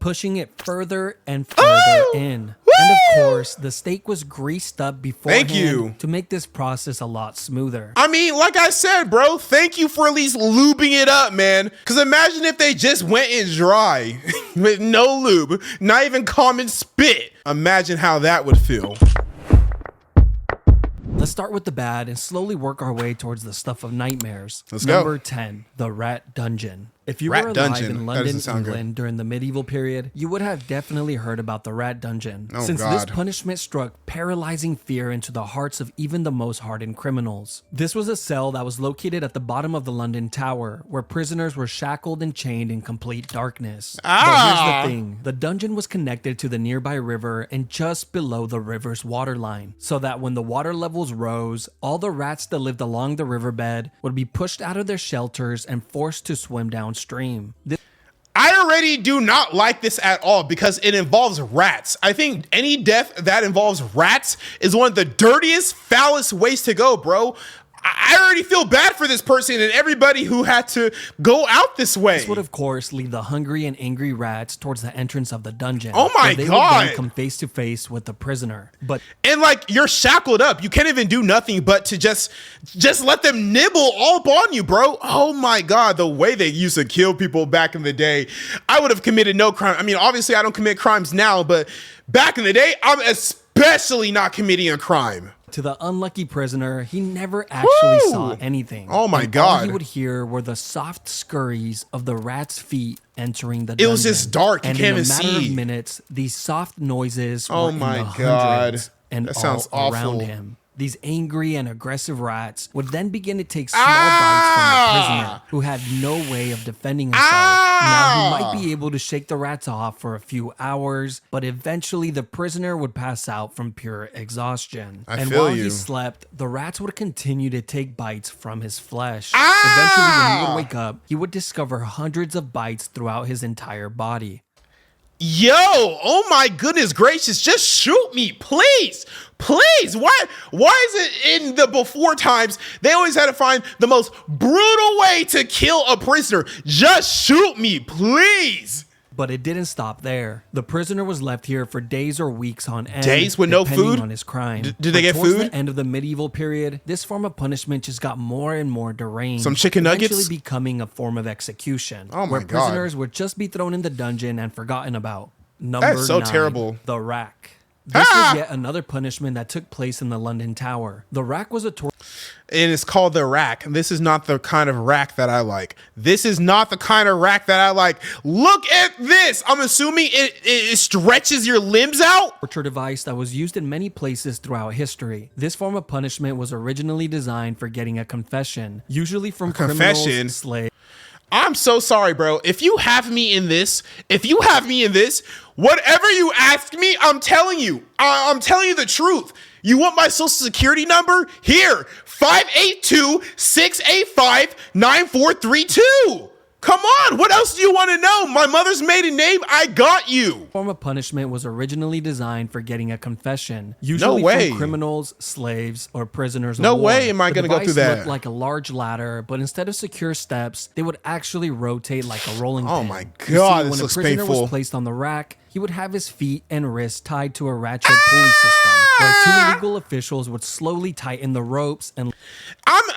pushing it further and further in. And of course, the steak was greased up beforehand to make this process a lot smoother. I mean, like I said, bro, thank you for at least lubing it up, man. Because imagine if they just went in dry with no lube, not even common spit. Imagine how that would feel. Let's start with the bad and slowly work our way towards the stuff of nightmares. Let's go. Number 10, the Rat Dungeon. If you were alive in London, England during the medieval period, you would have definitely heard about the Rat Dungeon, since this punishment struck paralyzing fear into the hearts of even the most hardened criminals. This was a cell that was located at the bottom of the London Tower, where prisoners were shackled and chained in complete darkness. But here's the thing, the dungeon was connected to the nearby river and just below the river's waterline, so that when the water levels rose, all the rats that lived along the riverbed would be pushed out of their shelters and forced to swim downstream. I already do not like this at all because it involves rats. I think any death that involves rats is one of the dirtiest, foulest ways to go, bro. I already feel bad for this person and everybody who had to go out this way. This would, of course, lead the hungry and angry rats towards the entrance of the dungeon. Oh my they God. would then come face to face with the prisoner. And like, you're shackled up. You can't even do nothing but to just let them nibble all up on you, bro. Oh my God, the way they used to kill people back in the day. I would have committed no crime. I mean, obviously I don't commit crimes now, but back in the day, I'm especially not committing a crime. To the unlucky prisoner, he never actually saw anything. Oh my God. All he would hear were the soft scurries of the rat's feet entering the dungeon. It was just dark. You can't even see. And in a matter of minutes, these soft noises were in the hundreds and that sounds all awful. around him. These angry and aggressive rats would then begin to take small bites from the prisoner, who had no way of defending himself. Now, he might be able to shake the rats off for a few hours, but eventually the prisoner would pass out from pure exhaustion. And while he slept, the rats would continue to take bites from his flesh. Eventually, when he would wake up, he would discover hundreds of bites throughout his entire body. Yo, oh my goodness gracious, just shoot me, please. Please. Why is it in the before times they always had to find the most brutal way to kill a prisoner? Just shoot me, please. But it didn't stop there. The prisoner was left here for days or weeks on end. Days with no food? On his crime. Did they get towards food? the end of the medieval period, this form of punishment just got more and more deranged. Some chicken nuggets? Eventually becoming a form of execution. Oh my where God. prisoners would just be thrown in the dungeon and forgotten about. That's so 9, terrible. The rack. This was yet another punishment that took place in the London Tower. The rack was a and it's called the rack. This is not the kind of rack that I like. This is not the kind of rack that I like. Look at this. I'm assuming it stretches your limbs out. torture device that was used in many places throughout history. This form of punishment was originally designed for getting a confession, usually from criminals, slaves. I'm so sorry, bro. If you have me in this, whatever you ask me, I'm telling you. I'm telling you the truth. You want my social security number? Here, 582-685-9432. Come on, what else do you want to know? My mother's maiden name, I got you. Form of punishment was originally designed for getting a confession, usually from criminals, slaves, or prisoners of war. No way am I going to go through that. The device looked like a large ladder, but instead of secure steps, they would actually rotate like a rolling pin. Oh my God, this looks painful. When a prisoner was placed on the rack, he would have his feet and wrists tied to a ratchet pulley system, where two legal officials would slowly tighten the ropes and...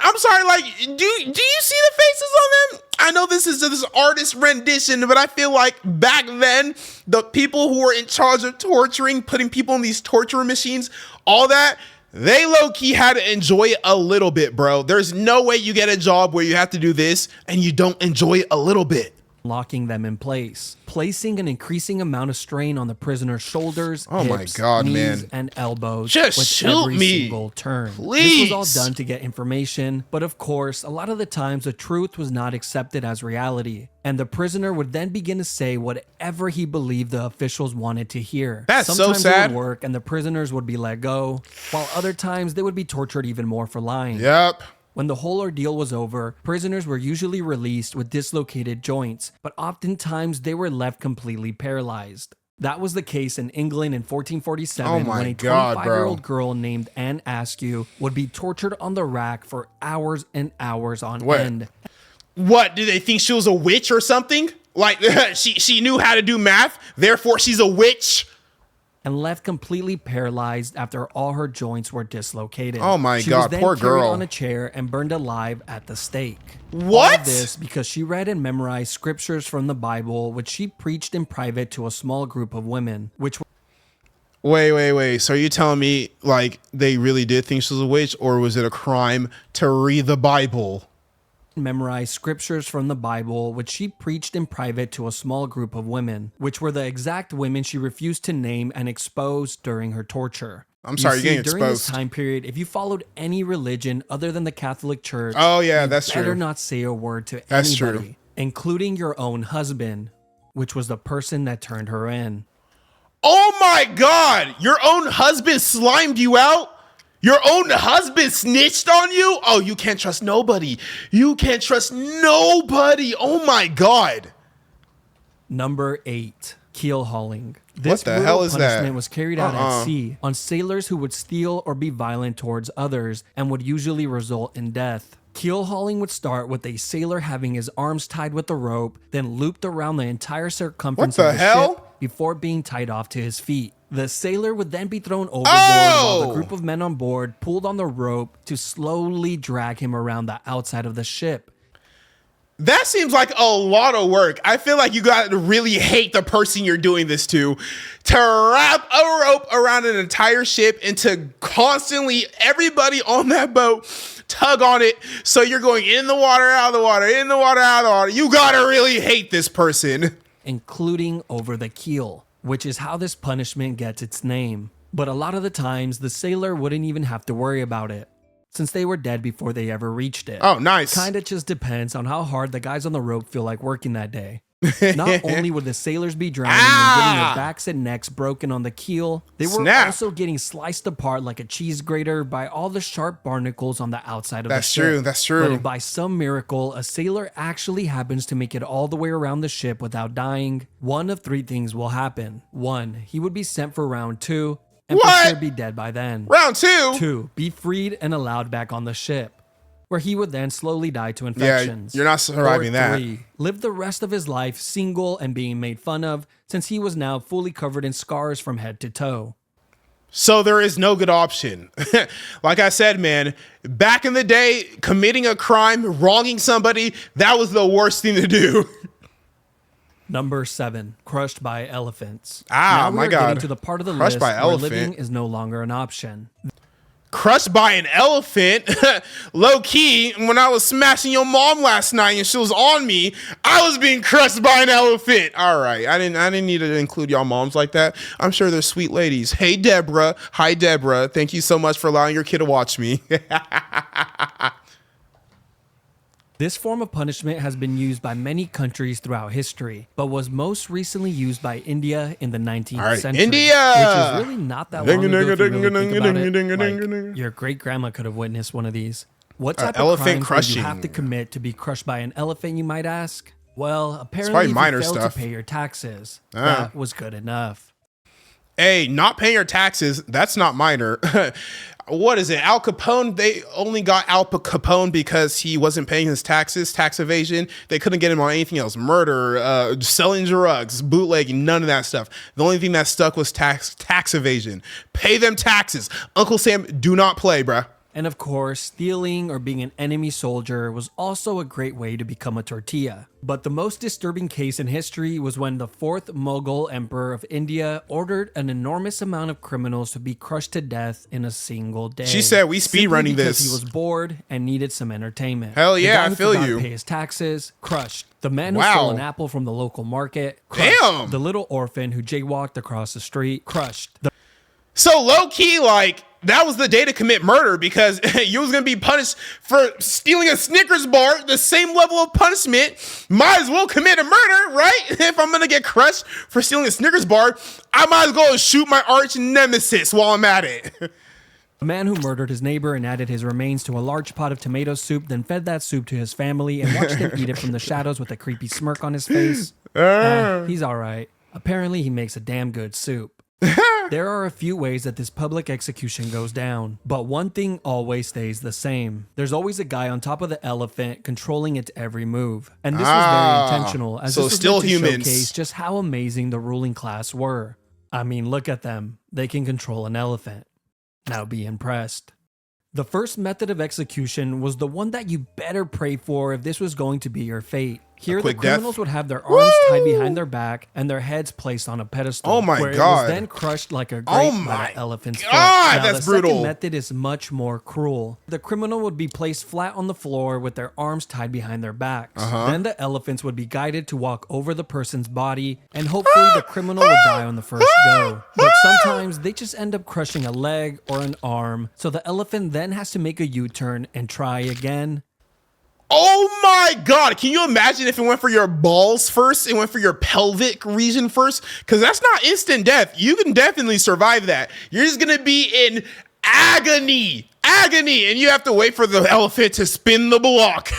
I'm sorry, like, do you see the faces on them? I know this is this artist rendition, but I feel like back then, the people who were in charge of torturing, putting people in these torture machines, all that, they low-key had to enjoy it a little bit, bro. There's no way you get a job where you have to do this and you don't enjoy it a little bit. Locking them in place, placing an increasing amount of strain on the prisoner's shoulders, hips, knees, and elbows. Just with shoot every me, single turn. please. This was all done to get information, but of course, a lot of the times the truth was not accepted as reality, and the prisoner would then begin to say whatever he believed the officials wanted to hear. That's Sometimes so sad. it would work, and the prisoners would be let go, while other times they would be tortured even more for lying. Yep. When the whole ordeal was over, prisoners were usually released with dislocated joints, but oftentimes they were left completely paralyzed. That was the case in England in 1447 when a 25-year-old girl named Anne Askew would be tortured on the rack for hours and hours on end. What, did they think she was a witch or something? Like, she knew how to do math, therefore she's a witch. And left completely paralyzed after all her joints were dislocated. Oh my she God, was then poor carried girl. on a chair and burned alive at the stake. What? All of this because she read and memorized scriptures from the Bible, which she preached in private to a small group of women, which were... Wait. So are you telling me, like, they really did think she was a witch, or was it a crime to read the Bible? Memorized scriptures from the Bible, which she preached in private to a small group of women, which were the exact women she refused to name and expose during her torture. I'm sorry, you're getting during exposed. This time period, if you followed any religion other than the Catholic Church, that's better true. not say a word to That's anybody, true. including your own husband, which was the person that turned her in. Oh my God, your own husband slimed you out? Your own husband snitched on you? Oh, you can't trust nobody. You can't trust nobody. Oh my God. Number 8, keelhauling. What the hell is that? This punishment was carried out at sea on sailors who would steal or be violent towards others and would usually result in death. Keelhauling would start with a sailor having his arms tied with a rope, then looped around the entire circumference of the ship before being tied off to his feet. The sailor would then be thrown overboard while the group of men on board pulled on the rope to slowly drag him around the outside of the ship. That seems like a lot of work. I feel like you got to really hate the person you're doing this to wrap a rope around an entire ship and to constantly, everybody on that boat, tug on it. So you're going in the water, out of the water, in the water, out of the water. You got to really hate this person. Including over the keel, which is how this punishment gets its name. But a lot of the times, the sailor wouldn't even have to worry about it, since they were dead before they ever reached it. Oh, nice. Kinda just depends on how hard the guys on the rope feel like working that day. Not only would the sailors be drowning and getting their backs and necks broken on the keel, they were also getting sliced apart like a cheese grater by all the sharp barnacles on the outside of the ship. That's true. But if by some miracle, a sailor actually happens to make it all the way around the ship without dying, one of 3 things will happen. 1, he would be sent for round 2, and for sure be dead by then. Round 2? 2, be freed and allowed back on the ship, where he would then slowly die to infections. Yeah, you're not surviving that. 3, live the rest of his life single and being made fun of, since he was now fully covered in scars from head to toe. So there is no good option. Like I said, man, back in the day, committing a crime, wronging somebody, that was the worst thing to do. Number 7, crushed by elephants. My God. Getting to the part of the list where living is no longer an option. Crushed by an elephant? Low key, when I was smashing your mom last night and she was on me, I was being crushed by an elephant. All right, I didn't need to include y'all moms like that. I'm sure they're sweet ladies. Hey, Deborah. Hi, Deborah. Thank you so much for allowing your kid to watch me. This form of punishment has been used by many countries throughout history, but was most recently used by India in the 19th century. India! Which is really not that long ago if you really think about it. Like, your great-grandma could have witnessed one of these. What type of crimes would you have to commit to be crushed by an elephant, you might ask? Well, apparently if you failed to pay your taxes, that was good enough. Hey, not paying your taxes, that's not minor. What is it? Al Capone, they only got Al Capone because he wasn't paying his taxes, tax evasion. They couldn't get him on anything else. Murder, selling drugs, bootlegging, none of that stuff. The only thing that stuck was tax evasion. Pay them taxes. Uncle Sam, do not play, bruh. And of course, stealing or being an enemy soldier was also a great way to become a tortilla. But the most disturbing case in history was when the 4th Mughal Emperor of India ordered an enormous amount of criminals to be crushed to death in a single day. She said, we speed running this. He was bored and needed some entertainment. Hell yeah, I feel you. To pay his taxes, crushed. The man who stole an apple from the local market, crushed. Damn. The little orphan who jaywalked across the street, crushed. So low key, like, that was the day to commit murder because you was going to be punished for stealing a Snickers bar, the same level of punishment. Might as well commit a murder, right? If I'm going to get crushed for stealing a Snickers bar, I might as well shoot my arch nemesis while I'm at it. A man who murdered his neighbor and added his remains to a large pot of tomato soup, then fed that soup to his family and watched him eat it from the shadows with a creepy smirk on his face. He's all right. Apparently, he makes a damn good soup. There are a few ways that this public execution goes down, but one thing always stays the same. There's always a guy on top of the elephant controlling its every move. And this was very intentional, as this was still meant to showcase just how amazing the ruling class were. I mean, look at them. They can control an elephant. Now be impressed. The first method of execution was the one that you better pray for if this was going to be your fate. Here, the criminals would have their arms tied behind their back and their heads placed on a pedestal. Oh my where God. It was then crushed like a grape by the elephant's foot. Now, that's brutal. The second method is much more cruel. The criminal would be placed flat on the floor with their arms tied behind their backs. Then the elephants would be guided to walk over the person's body, and hopefully the criminal would die on the first go. But sometimes they just end up crushing a leg or an arm, so the elephant then has to make a U-turn and try again. Oh my God. Can you imagine if it went for your balls first? It went for your pelvic region first? Because that's not instant death. You can definitely survive that. You're just going to be in agony. Agony. And you have to wait for the elephant to spin the block.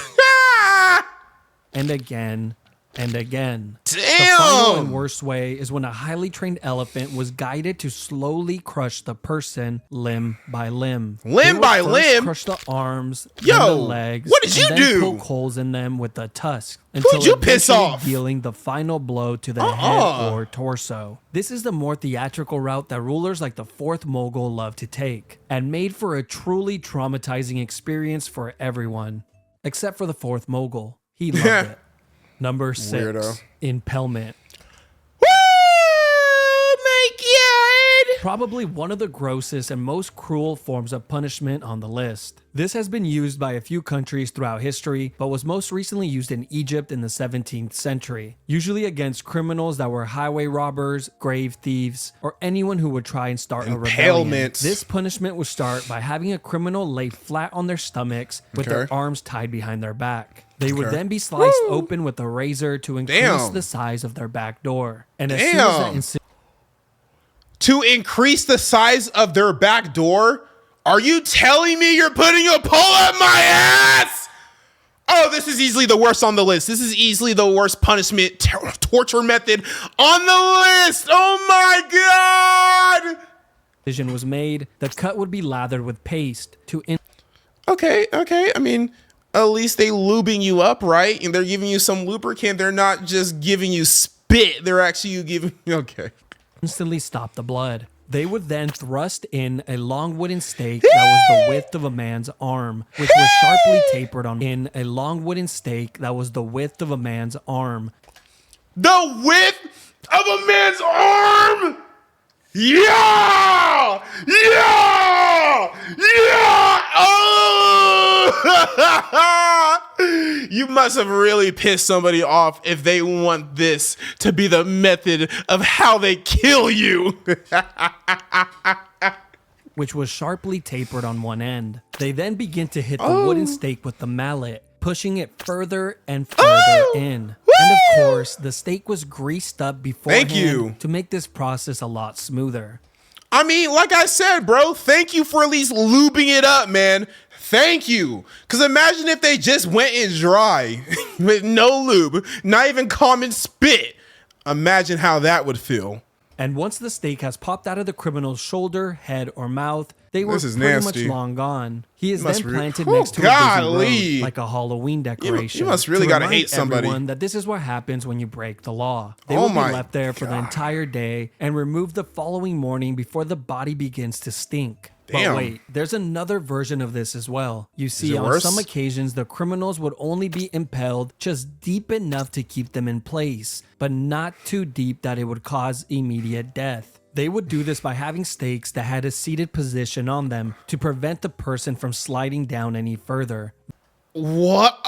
And again. And again. Damn! The final and worst way is when a highly trained elephant was guided to slowly crush the person limb by limb. Limb by limb? Crush the arms, yo, then the legs, what did you and do? Then poke holes in them with the tusk until you piss off? Dealing the final blow to the head or torso. This is the more theatrical route that rulers like the fourth Mughal love to take, and made for a truly traumatizing experience for everyone, except for the fourth Mughal. He loved it. Number 6, Weirdo. Impalement. Woo, my God! Probably one of the grossest and most cruel forms of punishment on the list. This has been used by a few countries throughout history, but was most recently used in Egypt in the 17th century, usually against criminals that were highway robbers, grave thieves, or anyone who would try and start a rebellion. This punishment would start by having a criminal lay flat on their stomachs with their arms tied behind their back. They would then be sliced open with a razor to increase the size of their back door. And as soon as that to increase the size of their back door? Are you telling me you're putting a pole at my ass? Oh, this is easily the worst on the list. This is easily the worst punishment torture method on the list. Oh my God. Decision was made. The cut would be lathered with paste to Okay. I mean, at least they lubing you up, right? And they're giving you some lubricant. They're not just giving you spit. They're actually giving instantly stop the blood. They would then thrust in a long wooden stake that was the width of a man's arm, which was sharply tapered on The width of a man's arm? Yeah! Oh! You must have really pissed somebody off if they want this to be the method of how they kill you. Which was sharply tapered on one end. They then begin to hit the wooden stake with the mallet, pushing it further and further in. And of course, the stake was greased up beforehand to make this process a lot smoother. I mean, like I said, bro, thank you for at least lubing it up, man. Thank you. Because imagine if they just went in dry with no lube, not even common spit. Imagine how that would feel. And once the stake has popped out of the criminal's shoulder, head, or mouth, they were pretty much long gone. He is then planted next to a busy road like a Halloween decoration. You must really gotta hate somebody. That this is what happens when you break the law. They will be left there for the entire day and removed the following morning before the body begins to stink. But wait, there's another version of this as well. You see, on some occasions, the criminals would only be impaled just deep enough to keep them in place, but not too deep that it would cause immediate death. They would do this by having stakes that had a seated position on them to prevent the person from sliding down any further. What?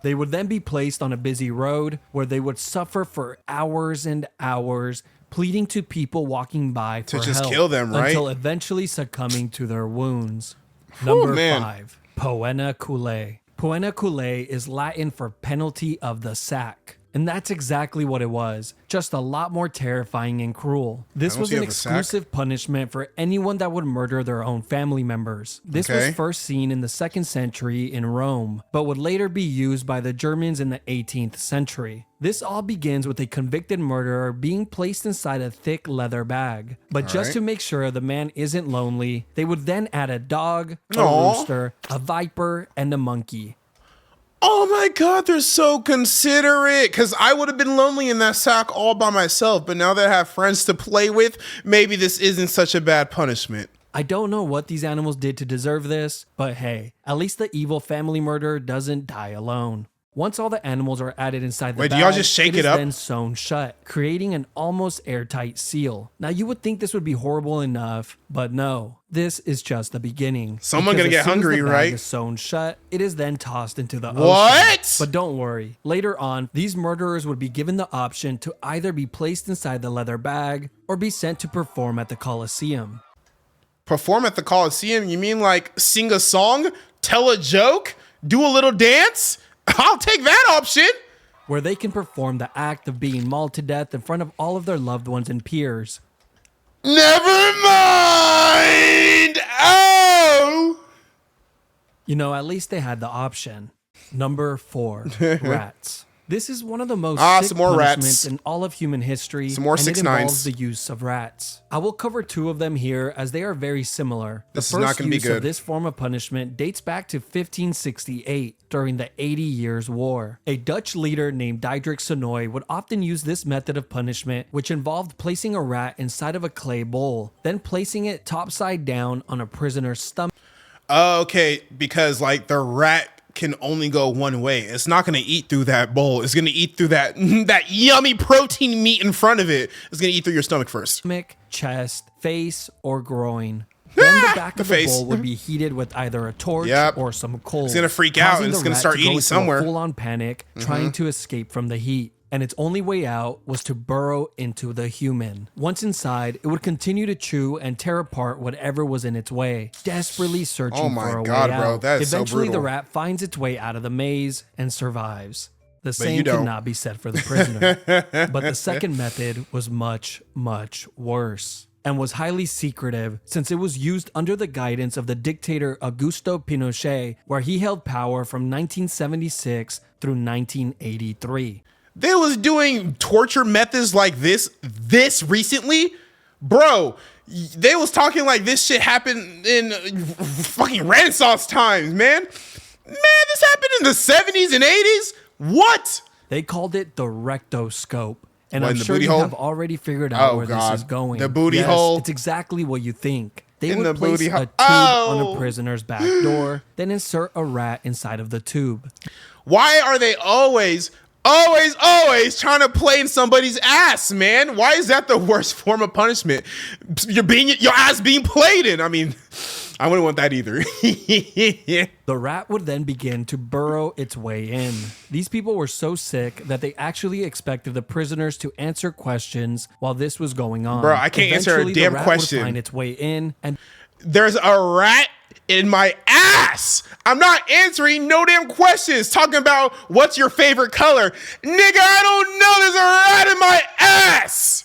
They would then be placed on a busy road where they would suffer for hours and hours, pleading to people walking by for just help, kill them, right? Until eventually succumbing to their wounds. Number 5, Poena Culae. Poena Culae is Latin for penalty of the sack. And that's exactly what it was, just a lot more terrifying and cruel. This was an exclusive punishment for anyone that would murder their own family members. This was first seen in the 2nd century in Rome, but would later be used by the Germans in the 18th century. This all begins with a convicted murderer being placed inside a thick leather bag. But just to make sure the man isn't lonely, they would then add a dog, a rooster, a viper, and a monkey. Oh my God, they're so considerate. Because I would have been lonely in that sack all by myself. But now that I have friends to play with, maybe this isn't such a bad punishment. I don't know what these animals did to deserve this, but hey, at least the evil family murderer doesn't die alone. Once all the animals are added inside the bag, do y'all just shake it up? Then sewn shut, creating an almost airtight seal. Now you would think this would be horrible enough, but no. This is just the beginning. Someone gonna get hungry, right? Is sewn shut, it is then tossed into the ocean. But don't worry. Later on, these murderers would be given the option to either be placed inside the leather bag or be sent to perform at the Colosseum. Perform at the Colosseum? You mean like sing a song, tell a joke, do a little dance? I'll take that option. Where they can perform the act of being mauled to death in front of all of their loved ones and peers. Never mind. Oh. You know, at least they had the option. Number 4, rats. This is one of the most sick punishments in all of human history, some more and 6 it involves 9s. the use of rats. I will cover 2 of them here as they are very similar. This the is not first gonna be use good. of this form of punishment dates back to 1568 during the 80 Years' War. A Dutch leader named Diederik Sonoy would often use this method of punishment, which involved placing a rat inside of a clay bowl, then placing it topside down on a prisoner's stomach. Okay, because like the rat can only go one way. It's not going to eat through that bowl. It's going to eat through that yummy protein meat in front of it. It's going to eat through your stomach first. Stomach, chest, face, or groin. Then the back of the bowl would be heated with either a torch or some coal. It's going to freak out and it's going to start eating somewhere. Full-on panic, trying to escape from the heat. And its only way out was to burrow into the human. Once inside, it would continue to chew and tear apart whatever was in its way, desperately searching for a way out. That is Eventually, so the rat finds its way out of the maze and survives. The same could not be said for the prisoner. But the second method was much, much worse and was highly secretive since it was used under the guidance of the dictator Augusto Pinochet, where he held power from 1976 through 1983. They was doing torture methods like this recently? Bro, they was talking like this shit happened in fucking Renaissance times, man. Man, this happened in the 70s and 80s? What? They called it the rectoscope. And What, I'm in the sure booty you hole? have already figured out where God. this is going. The booty hole? It's exactly what you think. They In would the place booty a hole. tube on a prisoner's back door, then insert a rat inside of the tube. Why are they always trying to play in somebody's ass, man? Why is that the worst form of punishment? Your ass being played in. I mean, I wouldn't want that either. The rat would then begin to burrow its way in. These people were so sick that they actually expected the prisoners to answer questions while this was going on. Bro, I can't answer a Eventually, damn the rat question. Would find its way in, and There's a rat in my ass. I'm not answering no damn questions talking about what's your favorite color. Nigga, I don't know. There's a rat in my ass.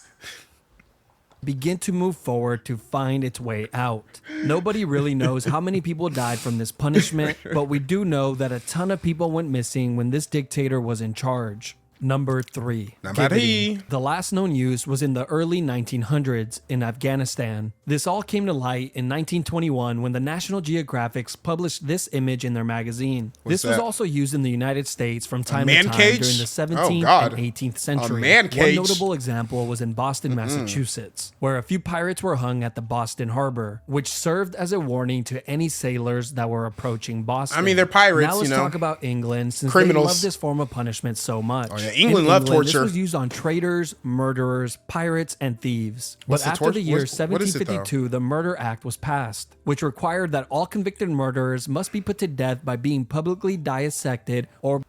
begin to move forward to find its way out. Nobody really knows how many people died from this punishment, but we do know that a ton of people went missing when this dictator was in charge. Number 3. Gibbeting. The last known use was in the early 1900s in Afghanistan. This all came to light in 1921 when the National Geographic published this image in their magazine. This was also used in the United States from time to time during the 17th and 18th century. One notable example was in Boston, Massachusetts, where a few pirates were hung at the Boston Harbor, which served as a warning to any sailors that were approaching Boston. I mean, they're pirates, Now let's talk about England, since criminals. they love this form of punishment so much. Oh, yeah. England loved torture. This was used on traitors, murderers, pirates, and thieves. But after the year 1752, the Murder Act was passed, which required that all convicted murderers must be put to death by being publicly dissected or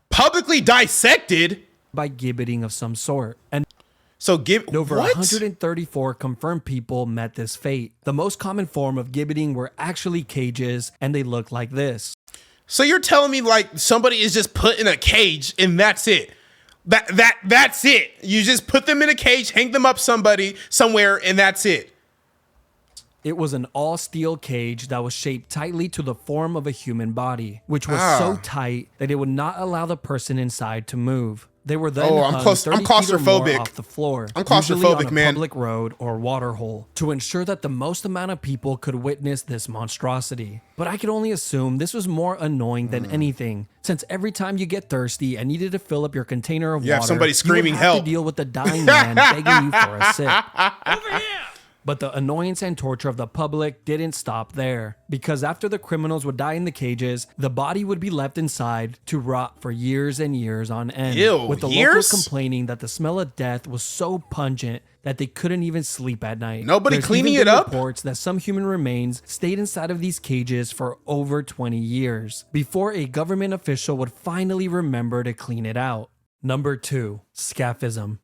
publicly dissected by gibbeting of some sort. And so over 134 confirmed people met this fate. The most common form of gibbeting were actually cages, and they looked like this. So you're telling me like somebody is just put in a cage and that's it? That's it. You just put them in a cage, hang them up somewhere, and that's it. It was an all-steel cage that was shaped tightly to the form of a human body, which was so tight that it would not allow the person inside to move. They were then I'm claustrophobic. Off the floor, I'm claustrophobic, on a public road or water hole, to ensure that the most amount of people could witness this monstrosity. But I could only assume this was more annoying than anything, since every time you get thirsty and needed to fill up your container of water, somebody screaming you would have help to deal with the dying man begging you for a sip. Over here! But the annoyance and torture of the public didn't stop there, because after the criminals would die in the cages, the body would be left inside to rot for years and years on end, with the locals complaining that the smell of death was so pungent that they couldn't even sleep at night. Nobody cleaning it up? Reports that some human remains stayed inside of these cages for over 20 years, before a government official would finally remember to clean it out. Number 2, Scaphism.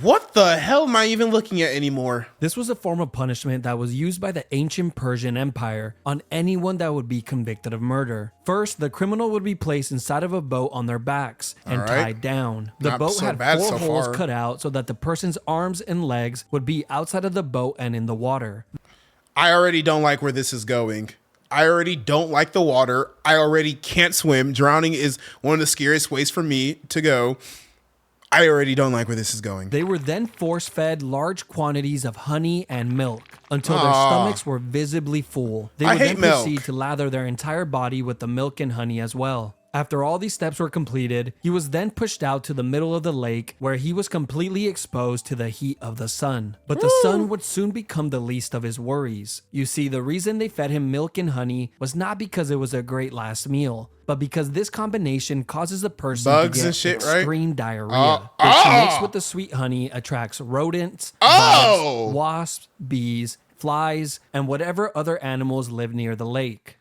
What the hell am I even looking at anymore? This was a form of punishment that was used by the ancient Persian Empire on anyone that would be convicted of murder. First, the criminal would be placed inside of a boat on their backs and tied down. The boat had 4 holes cut out so that the person's arms and legs would be outside of the boat and in the water. I already don't like where this is going. I already don't like the water. I already can't swim. Drowning is one of the scariest ways for me to go. I already don't like where this is going. They were then force-fed large quantities of honey and milk until their stomachs were visibly full. They would then proceed to lather their entire body with the milk and honey as well. After all these steps were completed, he was then pushed out to the middle of the lake where he was completely exposed to the heat of the sun. But the sun would soon become the least of his worries. You see, the reason they fed him milk and honey was not because it was a great last meal, but because this combination causes a person to get extreme diarrhea, which mixed with the sweet honey attracts rodents, bugs, wasps, bees, flies, and whatever other animals live near the lake.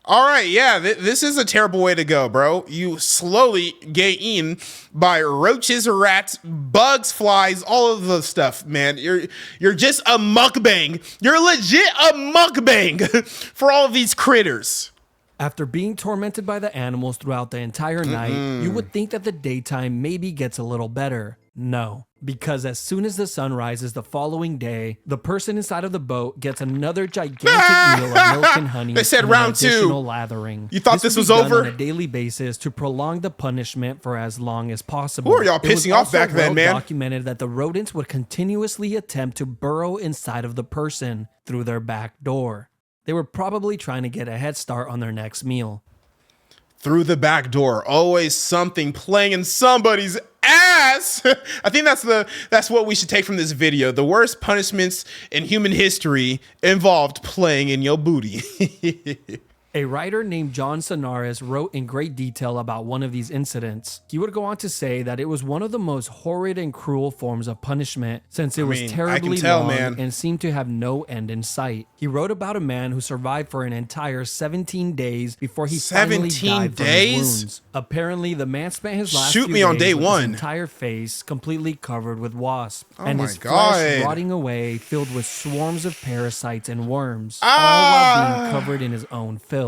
All right, yeah, this is a terrible way to go, bro. You slowly get eaten by roaches, rats, bugs, flies, all of the stuff, man. You're just a mukbang. You're legit a mukbang for all of these critters. After being tormented by the animals throughout the entire night, you would think that the daytime maybe gets a little better. No, because as soon as the sun rises the following day, the person inside of the boat gets another gigantic meal of milk and honey. They said round 2. Lathering. You thought this was over? On a daily basis to prolong the punishment for as long as possible. Who are y'all pissing off back then, man? It was documented that the rodents would continuously attempt to burrow inside of the person through their back door. They were probably trying to get a head start on their next meal. Through the back door, always something playing in somebody's ass. I think that's what we should take from this video. The worst punishments in human history involved playing in your booty. A writer named John Sonaris wrote in great detail about one of these incidents. He would go on to say that it was one of the most horrid and cruel forms of punishment, since it was terribly long and seemed to have no end in sight. He wrote about a man who survived for an entire 17 days before he finally died from his wounds. Apparently, the man spent his last few days on day with 1. his entire face completely covered with wasps, and his flesh rotting away, filled with swarms of parasites and worms, all while being covered in his own filth.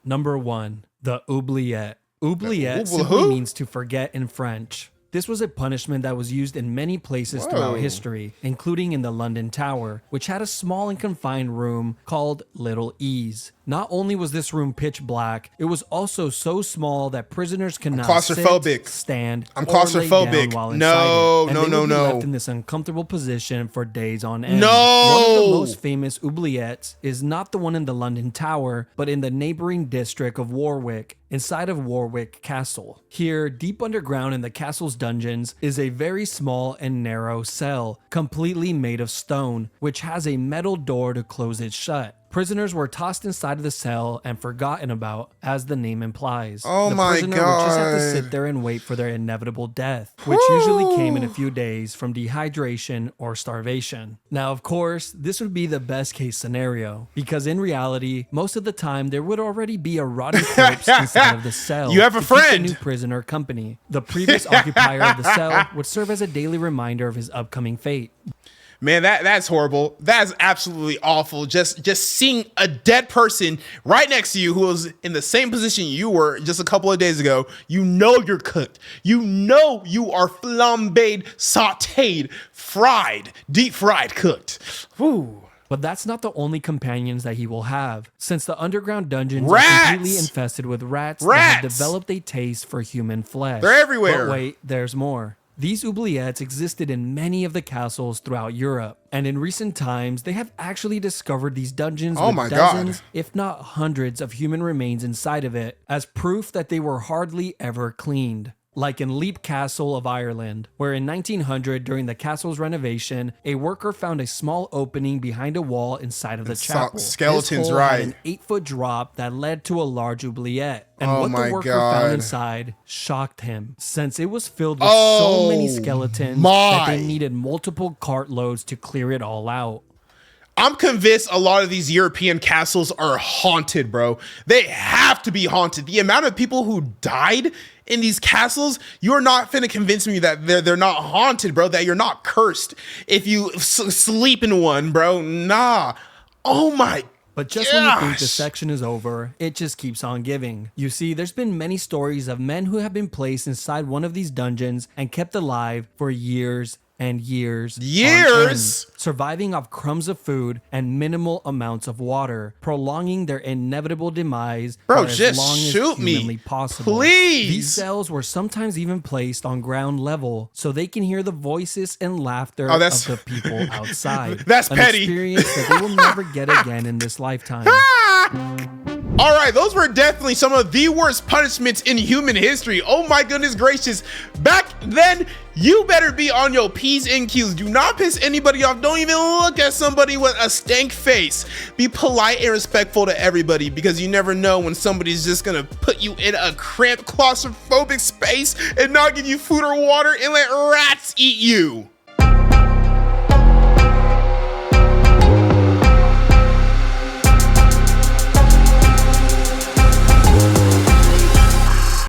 Number 1, the oubliette. Oubliette simply means to forget in French. This was a punishment that was used in many places throughout history, including in the London Tower, which had a small and confined room called Little Ease. Not only was this room pitch black, it was also so small that prisoners could not sit, stand, or lay down while inside it. And they would be left in this uncomfortable position for days on end. One of the most famous oubliettes is not the one in the London Tower, but in the neighboring district of Warwick, inside of Warwick Castle. Here, deep underground in the castle's dungeons, is a very small and narrow cell, completely made of stone, which has a metal door to close it shut. Prisoners were tossed inside of the cell and forgotten about, as the name implies. Oh my God. The prisoner would just have to sit there and wait for their inevitable death, which usually came in a few days from dehydration or starvation. Now, of course, this would be the best case scenario, because in reality, most of the time there would already be a rotting corpse inside of the cell. You have a friend. The new prisoner company. The previous occupier of the cell would serve as a daily reminder of his upcoming fate. Man, that's horrible. That's absolutely awful. Just seeing a dead person right next to you who was in the same position you were just a couple of days ago. You know you're cooked. You know you are flambéed, sautéed, fried, deep fried, cooked. Whew. But that's not the only companions that he will have, since the underground dungeons are completely infested with rats that have developed a taste for human flesh. They're everywhere. But wait, there's more. These oubliettes existed in many of the castles throughout Europe, and in recent times, they have actually discovered these dungeons with dozens, if not hundreds, of human remains inside of it, as proof that they were hardly ever cleaned. Like in Leap Castle of Ireland, where in 1900, during the castle's renovation, a worker found a small opening behind a wall inside of the chapel. Skeletons, this hole had an 8-foot drop that led to a large oubliette. And what the worker found inside shocked him, since it was filled with so many skeletons that they needed multiple cartloads to clear it all out. I'm convinced a lot of these European castles are haunted, bro. They have to be haunted. The amount of people who died in these castles, you're not finna convince me that they're not haunted, bro, that you're not cursed if you sleep in one, bro. Nah. Oh my But just when you think the section is over, it just keeps on giving. You see, there's been many stories of men who have been placed inside one of these dungeons and kept alive for years and years, surviving off crumbs of food and minimal amounts of water, prolonging their inevitable demise for as long as humanly possible. Please. These cells were sometimes even placed on ground level so they can hear the voices and laughter of the people outside. That's petty. An experience that they will never get again in this lifetime. All right, those were definitely some of the worst punishments in human history. Oh my goodness gracious. Back then, you better be on your P's and Q's. Do not piss anybody off. Don't even look at somebody with a stank face. Be polite and respectful to everybody, because you never know when somebody's just gonna put you in a cramped, claustrophobic space and not give you food or water and let rats eat you.